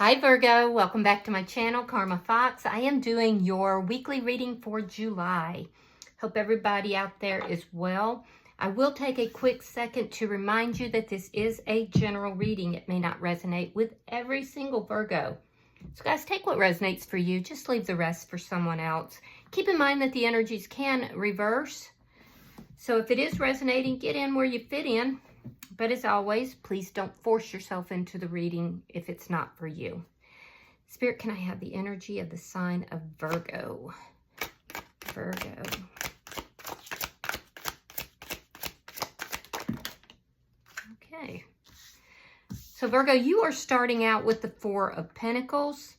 Hi Virgo, welcome back to my channel, Karma Fox. I am doing your weekly reading for July. Hope everybody out there is well. I will take a quick second to remind you that this is a general reading. It may not resonate with every single Virgo. So guys, take what resonates for you. Just leave the rest for someone else. Keep in mind that the energies can reverse. So if it is resonating, get in where you fit in. But as always, please don't force yourself into the reading if it's not for you. Spirit, can I have the energy of the sign of Virgo? Virgo. Okay. So Virgo, you are starting out with the Four of Pentacles.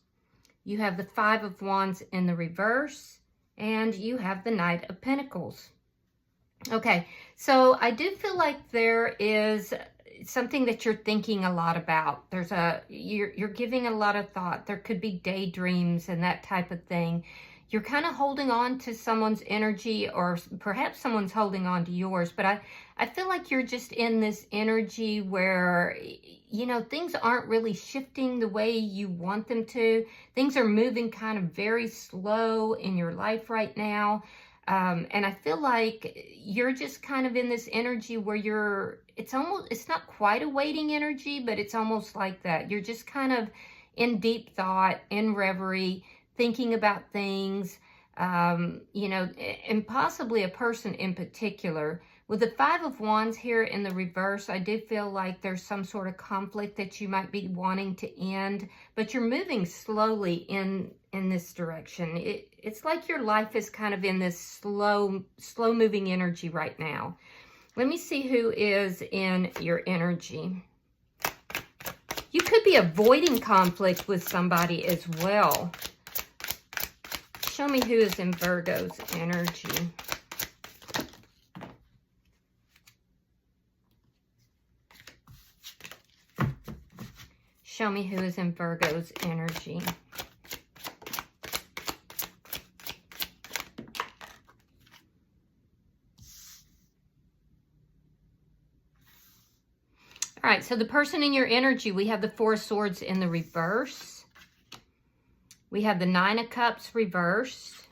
You have the Five of Wands in the reverse. And you have the Knight of Pentacles. Okay, so I do feel like there is something that you're thinking a lot about. You're giving a lot of thought. There could be daydreams and that type of thing. You're kind of holding on to someone's energy, or perhaps someone's holding on to yours. But I feel like you're just in this energy where, you know, things aren't really shifting the way you want them to. Things are moving kind of very slow in your life right now. And I feel like you're just kind of in this energy where it's not quite a waiting energy, but it's almost like that. You're just kind of in deep thought, in reverie, thinking about things, you know, and possibly a person in particular. With the Five of Wands here in the reverse, I do feel like there's some sort of conflict that you might be wanting to end, but you're moving slowly in this direction. It's like your life is kind of in this slow moving energy right now. Let me see who is in your energy. You could be avoiding conflict with somebody as well. Show me who is in Virgo's energy. Show me who is in Virgo's energy. All right, so the person in your energy, we have the Four of Swords in the reverse. We have the Nine of Cups reversed.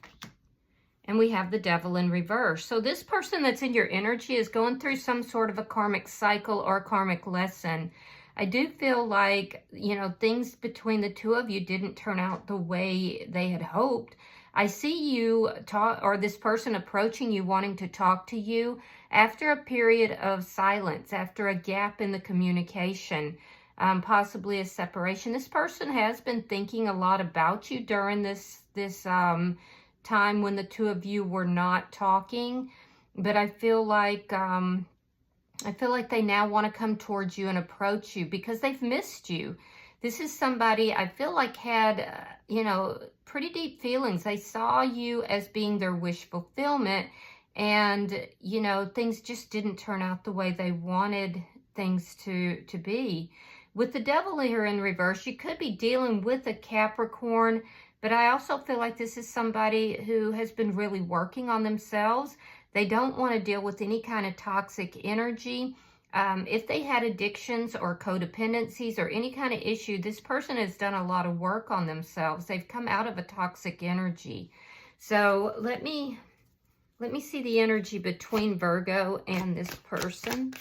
And we have the Devil in reverse. So this person that's in your energy is going through some sort of a karmic cycle or a karmic lesson. I do feel like, you know, things between the two of you didn't turn out the way they had hoped. I see you or this person approaching you, wanting to talk to you after a period of silence, after a gap in the communication, possibly a separation. This person has been thinking a lot about you during this time when the two of you were not talking, but I feel like they now want to come towards you and approach you because they've missed you. This is somebody I feel like had, you know, pretty deep feelings. They saw you as being their wish fulfillment, and, you know, things just didn't turn out the way they wanted things to be. With the Devil here in reverse, you could be dealing with a Capricorn, but I also feel like this is somebody who has been really working on themselves. They don't want to deal with any kind of toxic energy. If they had addictions or codependencies or any kind of issue, this person has done a lot of work on themselves. They've come out of a toxic energy. So let me see the energy between Virgo and this person.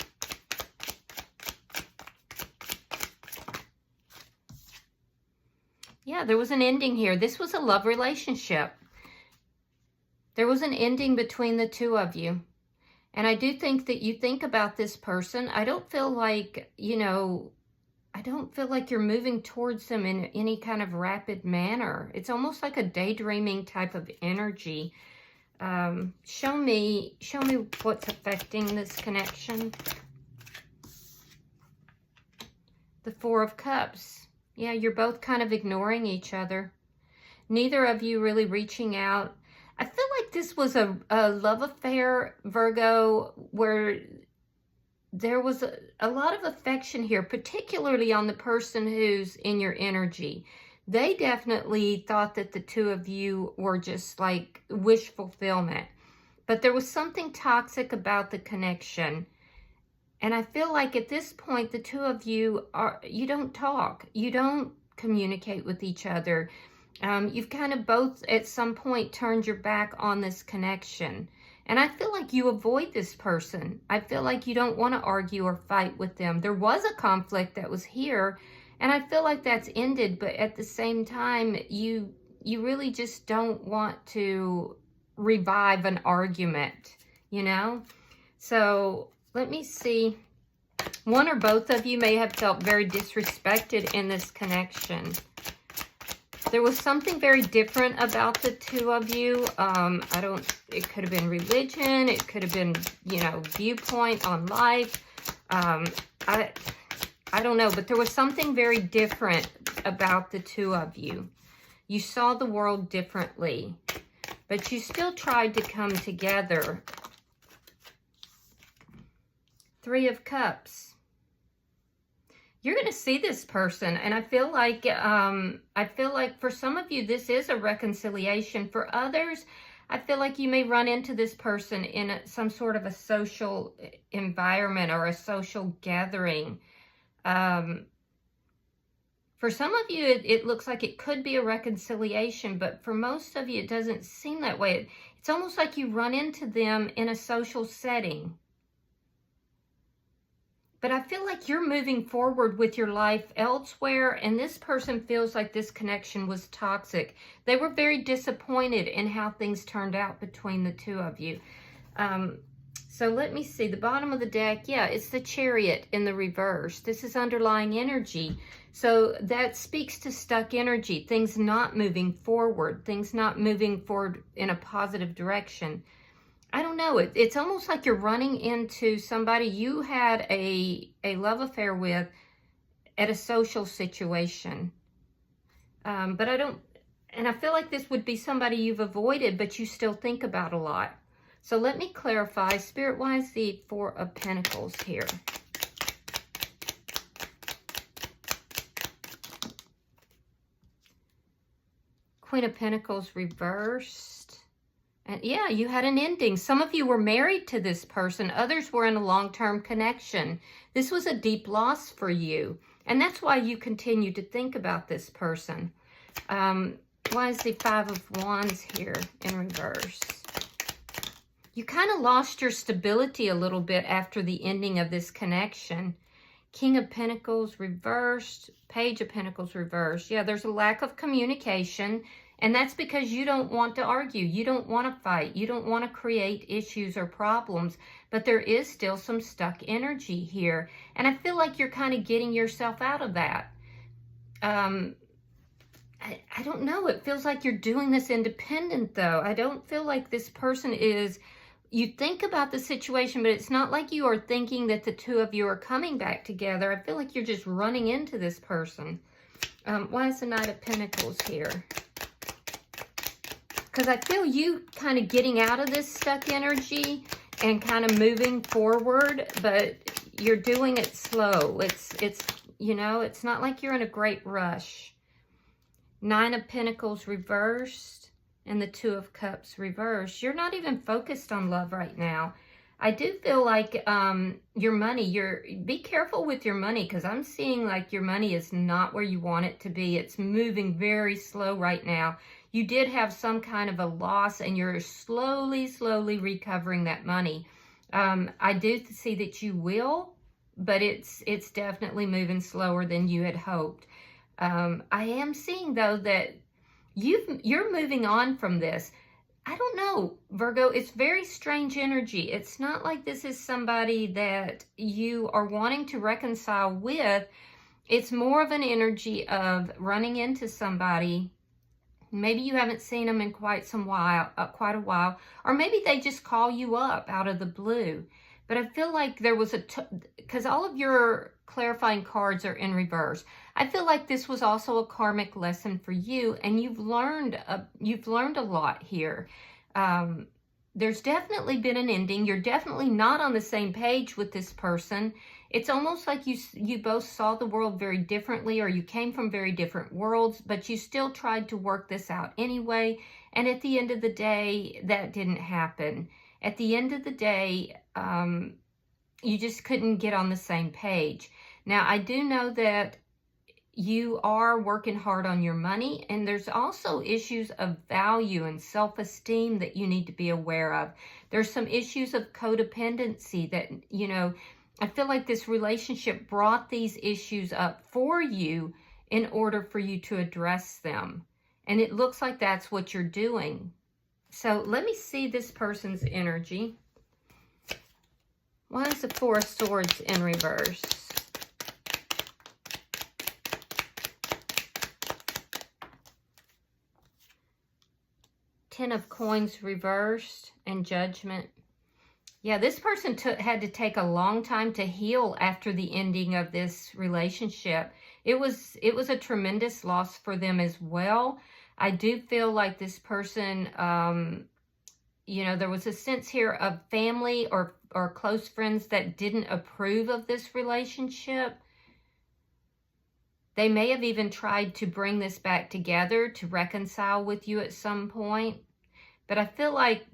Yeah, there was an ending here. This was a love relationship. There was an ending between the two of you. And I do think that you think about this person. I don't feel like, you know, I don't feel like you're moving towards them in any kind of rapid manner. It's almost like a daydreaming type of energy. Show me what's affecting this connection. The Four of Cups. Yeah, you're both kind of ignoring each other. Neither of you really reaching out. I feel like this was a love affair, Virgo, where there was a lot of affection here, particularly on the person who's in your energy. They definitely thought that the two of you were just like wish fulfillment. But there was something toxic about the connection. And I feel like at this point, the two of you you don't talk. You don't communicate with each other. You've kind of both at some point turned your back on this connection. And I feel like you avoid this person. I feel like you don't want to argue or fight with them. There was a conflict that was here, and I feel like that's ended. But at the same time, you really just don't want to revive an argument, you know? So let me see. One or both of you may have felt very disrespected in this connection. There was something very different about the two of you. It could have been religion. It could have been, you know, viewpoint on life. I don't know, but there was something very different about the two of you. You saw the world differently, but you still tried to come together. Three of Cups. You're going to see this person, and I feel like for some of you, this is a reconciliation. For others, I feel like you may run into this person in some sort of a social environment or a social gathering. For some of you, it looks like it could be a reconciliation, but for most of you, it doesn't seem that way. It's almost like you run into them in a social setting. But I feel like you're moving forward with your life elsewhere, and this person feels like this connection was toxic. They were very disappointed in how things turned out between the two of you. So let me see. The bottom of the deck, yeah, it's the Chariot in the reverse. This is underlying energy. So that speaks to stuck energy, things not moving forward, things not moving forward in a positive direction. I don't know. It's almost like you're running into somebody you had a love affair with at a social situation. But I feel like this would be somebody you've avoided, but you still think about a lot. So let me clarify. Spirit-wise, the Four of Pentacles here. Queen of Pentacles reversed. And yeah, you had an ending. Some of you were married to this person. Others were in a long-term connection. This was a deep loss for you. And that's why you continue to think about this person. Why is the Five of Wands here in reverse? You kind of lost your stability a little bit after the ending of this connection. King of Pentacles reversed. Page of Pentacles reversed. Yeah, there's a lack of communication. And that's because you don't want to argue. You don't want to fight. You don't want to create issues or problems. But there is still some stuck energy here. And I feel like you're kind of getting yourself out of that. I don't know. It feels like you're doing this independent, though. I don't feel like this person is... You think about the situation, but it's not like you are thinking that the two of you are coming back together. I feel like you're just running into this person. Why is the Knight of Pentacles here? Because I feel you kind of getting out of this stuck energy and kind of moving forward, but you're doing it slow. It's you know, it's not like you're in a great rush. Nine of Pentacles reversed and the Two of Cups reversed. You're not even focused on love right now. I do feel like your money, be careful with your money, because I'm seeing like your money is not where you want it to be. It's moving very slow right now. You did have some kind of a loss, and you're slowly recovering that money. I do see that you will, but it's definitely moving slower than you had hoped. I am seeing, though, that you're moving on from this. I don't know, Virgo, it's very strange energy. It's not like this is somebody that you are wanting to reconcile with. It's more of an energy of running into somebody. Maybe you haven't seen them in quite a while, or maybe they just call you up out of the blue. But I feel like there was because all of your clarifying cards are in reverse. I feel like this was also a karmic lesson for you, and you've learned a lot here. There's definitely been an ending. You're definitely not on the same page with this person. It's almost like you both saw the world very differently, or you came from very different worlds, but you still tried to work this out anyway. And at the end of the day, that didn't happen. At the end of the day, you just couldn't get on the same page. Now, I do know that you are working hard on your money, and there's also issues of value and self-esteem that you need to be aware of. There's some issues of codependency that, you know, I feel like this relationship brought these issues up for you in order for you to address them. And it looks like that's what you're doing. So let me see this person's energy. Why is the Four of Swords in reverse? Ten of Coins reversed and Judgment. Yeah, this person had to take a long time to heal after the ending of this relationship. It was a tremendous loss for them as well. I do feel like this person, you know, there was a sense here of family or close friends that didn't approve of this relationship. They may have even tried to bring this back together to reconcile with you at some point. But I feel like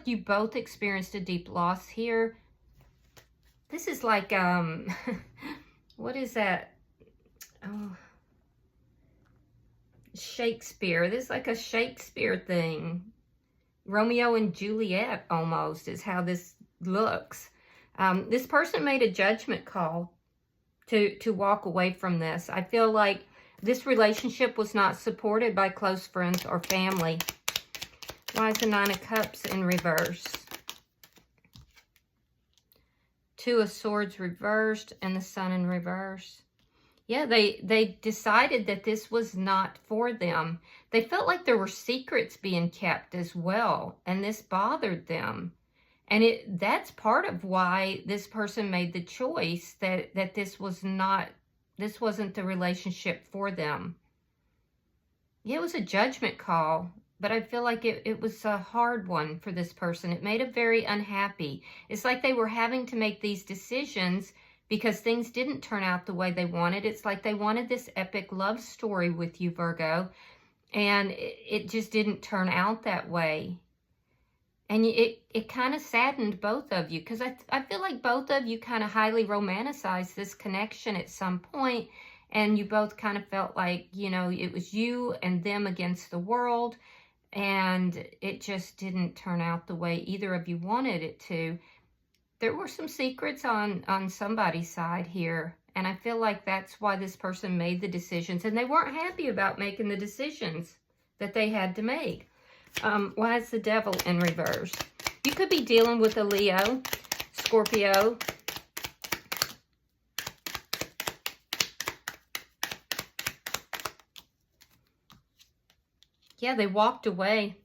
you both experienced a deep loss here. This is like, what is that? Oh, Shakespeare. This is like a Shakespeare thing. Romeo and Juliet almost is how this looks. This person made a judgment call to walk away from this. I feel like this relationship was not supported by close friends or family. Why is the Nine of Cups in reverse? Two of Swords reversed and the Sun in reverse. Yeah, they decided that this was not for them. They felt like there were secrets being kept as well, and this bothered them. And that's part of why this person made the choice that this wasn't the relationship for them. Yeah, it was a judgment call, but I feel like it was a hard one for this person. It made them very unhappy. It's like they were having to make these decisions because things didn't turn out the way they wanted. It's like they wanted this epic love story with you, Virgo, and it just didn't turn out that way. And it kind of saddened both of you, because I feel like both of you kind of highly romanticized this connection at some point, and you both kind of felt like, you know, it was you and them against the world, and it just didn't turn out the way either of you wanted it to. There were some secrets on somebody's side here, and I feel like that's why this person made the decisions, and they weren't happy about making the decisions that they had to make. Why is the Devil in reverse? You could be dealing with a Leo, Scorpio. Yeah, they walked away.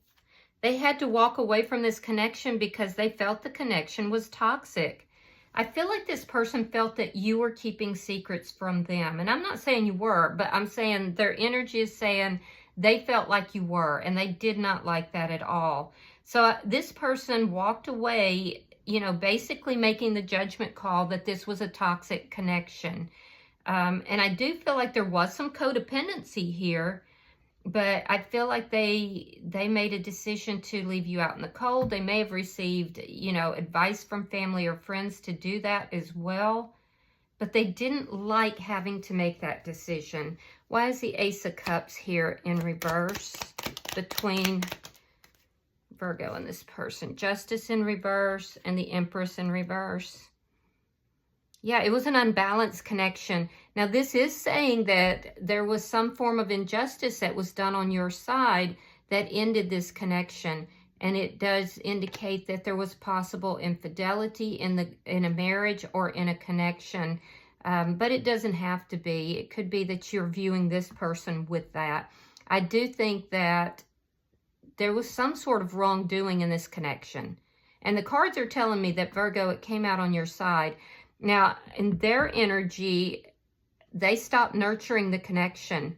They had to walk away from this connection because they felt the connection was toxic. I feel like this person felt that you were keeping secrets from them. And I'm not saying you were, but I'm saying their energy is saying they felt like you were, and they did not like that at all. So this person walked away, you know, basically making the judgment call that this was a toxic connection. And I do feel like there was some codependency here, but I feel like they made a decision to leave you out in the cold. They may have received, you know, advice from family or friends to do that as well, but they didn't like having to make that decision. Why is the Ace of Cups here in reverse between Virgo and this person? Justice in reverse and the Empress in reverse. Yeah, it was an unbalanced connection. Now, this is saying that there was some form of injustice that was done on your side that ended this connection. And it does indicate that there was possible infidelity in a marriage or in a connection. But it doesn't have to be. It could be that you're viewing this person with that. I do think that there was some sort of wrongdoing in this connection. And the cards are telling me that, Virgo, it came out on your side. Now, in their energy, they stopped nurturing the connection.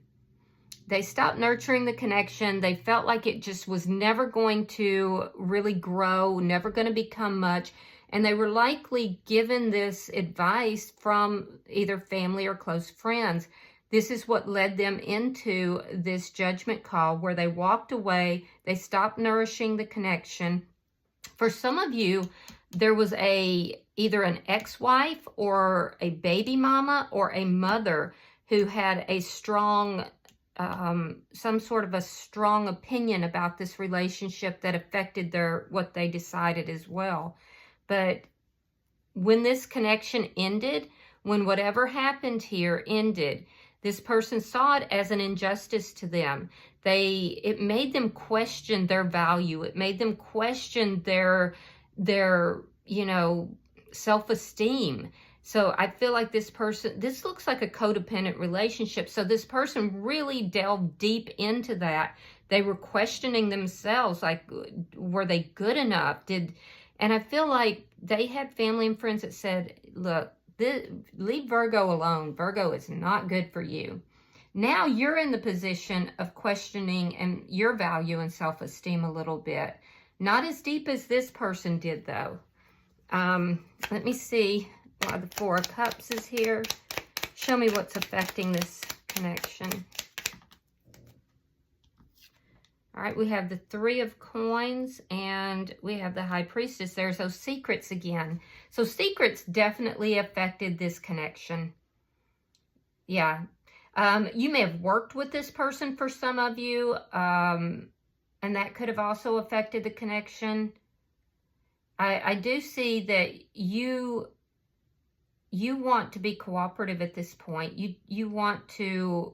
They stopped nurturing the connection. They felt like it just was never going to really grow, never going to become much. And they were likely given this advice from either family or close friends. This is what led them into this judgment call where they walked away. They stopped nourishing the connection. For some of you, there was either an ex-wife or a baby mama or a mother who had a strong, some sort of a strong opinion about this relationship that affected what they decided as well. But when this connection ended, when whatever happened here ended, this person saw it as an injustice to them. It made them question their value. It made them question their self-esteem. So I feel like this looks like a codependent relationship. So this person really delved deep into that. They were questioning themselves, like, were they good enough? And I feel like they had family and friends that said, look, leave Virgo alone. Virgo is not good for you. Now you're in the position of questioning and your value and self-esteem a little bit. Not as deep as this person did, though. Let me see why the Four of Cups is here. Show me what's affecting this connection. All right, we have the Three of Coins and we have the High Priestess. There's those secrets again. So secrets definitely affected this connection. Yeah. You may have worked with this person for some of you, and that could have also affected the connection. I do see that you want to be cooperative at this point. You want to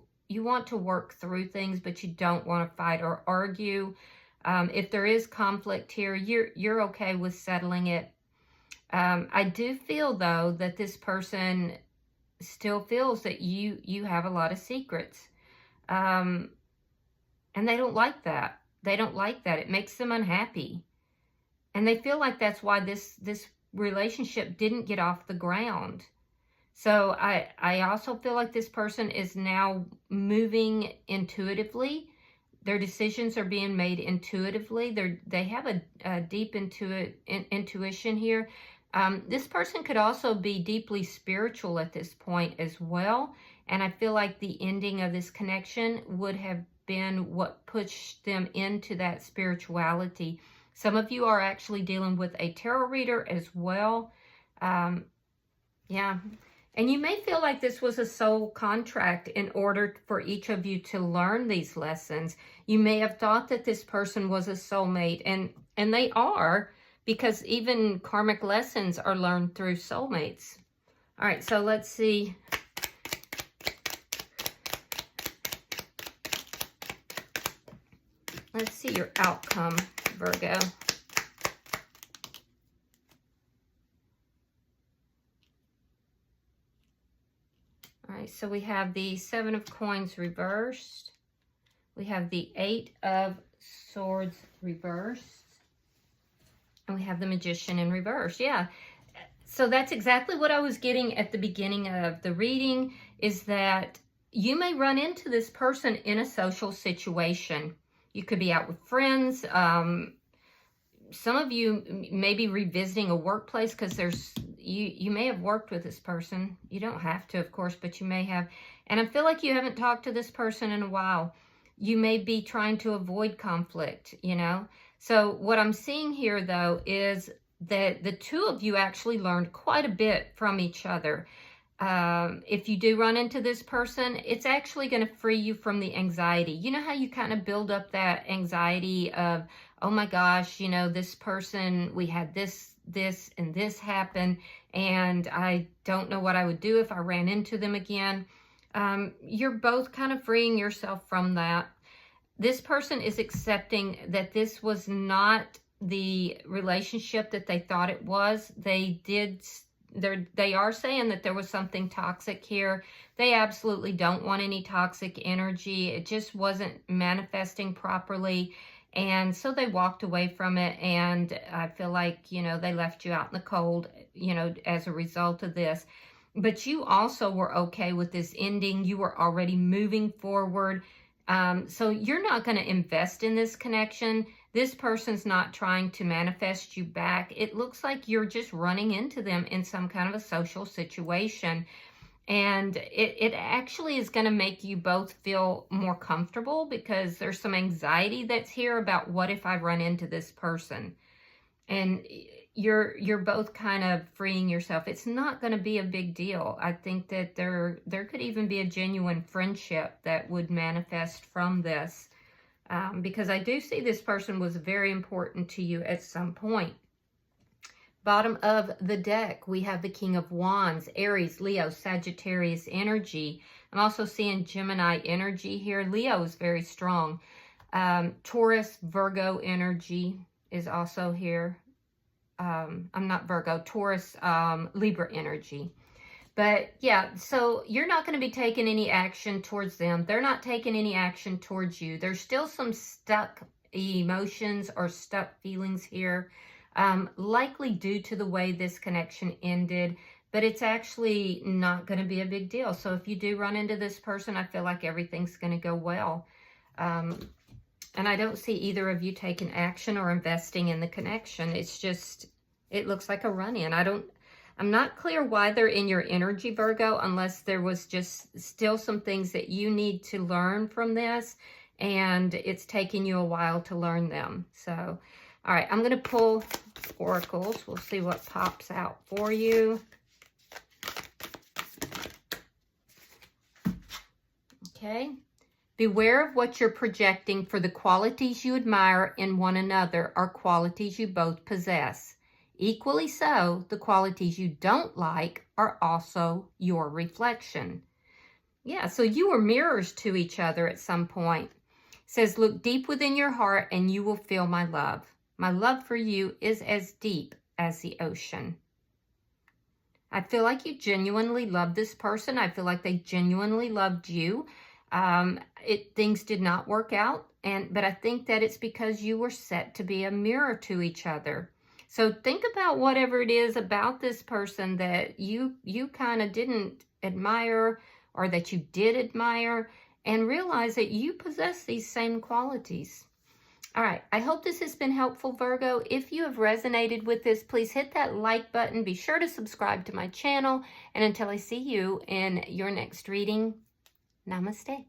work through things, but you don't want to fight or argue. If there is conflict here, you're okay with settling it. I do feel, though, that this person still feels that you have a lot of secrets. And they don't like that. They don't like that. It makes them unhappy. And they feel like that's why this relationship didn't get off the ground. So I also feel like this person is now moving intuitively. Their decisions are being made intuitively. They have a deep intuition here. This person could also be deeply spiritual at this point as well. And I feel like the ending of this connection would have been what pushed them into that spirituality. Some of you are actually dealing with a tarot reader as well. Yeah. And you may feel like this was a soul contract in order for each of you to learn these lessons. You may have thought that this person was a soulmate, and they are, because even karmic lessons are learned through soulmates. All right, so let's see. Let's see your outcome, Virgo. All right, so we have the Seven of Coins reversed. We have the Eight of Swords reversed. And we have the Magician in reverse. Yeah, so that's exactly what I was getting at the beginning of the reading, is that you may run into this person in a social situation. You could be out with friends. Some of you may be revisiting a workplace because you may have worked with this person. You don't have to, of course, but you may have. And I feel like you haven't talked to this person in a while. You may be trying to avoid conflict, So what I'm seeing here, though, is that the two of you actually learned quite a bit from each other. If you do run into this person, it's actually going to free you from the anxiety. You know how you kind of build up that anxiety of, oh my gosh, this person, we had this, and this happen, and I don't know what I would do if I ran into them again. You're both kind of freeing yourself from that. This person is accepting that this was not the relationship that they thought it was. They are saying that there was something toxic here. They absolutely don't want any toxic energy. It just wasn't manifesting properly. And so they walked away from it. And I feel like, they left you out in the cold, as a result of this. But you also were okay with this ending. You were already moving forward. So you're not going to invest in this connection. This person's not trying to manifest you back. It looks like you're just running into them in some kind of a social situation. And it actually is going to make you both feel more comfortable, because there's some anxiety that's here about what if I run into this person. And, you're both kind of freeing yourself. It's not going to be a big deal. I think that there could even be a genuine friendship that would manifest from this, because I do see this person was very important to you at some point. Bottom of the deck, we have the King of Wands, Aries, Leo, Sagittarius energy. I'm also seeing Gemini energy here. Leo is very strong. Taurus, Virgo energy is also here. I'm not Virgo, Taurus, Libra energy. But yeah, so you're not going to be taking any action towards them. They're not taking any action towards you. There's still some stuck emotions or stuck feelings here, likely due to the way this connection ended. But it's actually not going to be a big deal. So if you do run into this person, I feel like everything's going to go well. And I don't see either of you taking action or investing in the connection. It's just, it looks like a run-in. I'm not clear why they're in your energy, Virgo, unless there was just still some things that you need to learn from this, and it's taking you a while to learn them. So, all right, I'm going to pull oracles. We'll see what pops out for you. Okay. Beware of what you're projecting, for the qualities you admire in one another are qualities you both possess. Equally so, the qualities you don't like are also your reflection. Yeah, so you were mirrors to each other at some point. It says, look deep within your heart and you will feel my love. My love for you is as deep as the ocean. I feel like you genuinely love this person. I feel like they genuinely loved you. Things did not work out, but I think that it's because you were set to be a mirror to each other. So think about whatever it is about this person that you kind of didn't admire, or that you did admire, and realize that you possess these same qualities. All right, I hope this has been helpful, Virgo. If you have resonated with this, please hit that like button. Be sure to subscribe to my channel. And until I see you in your next reading, namaste.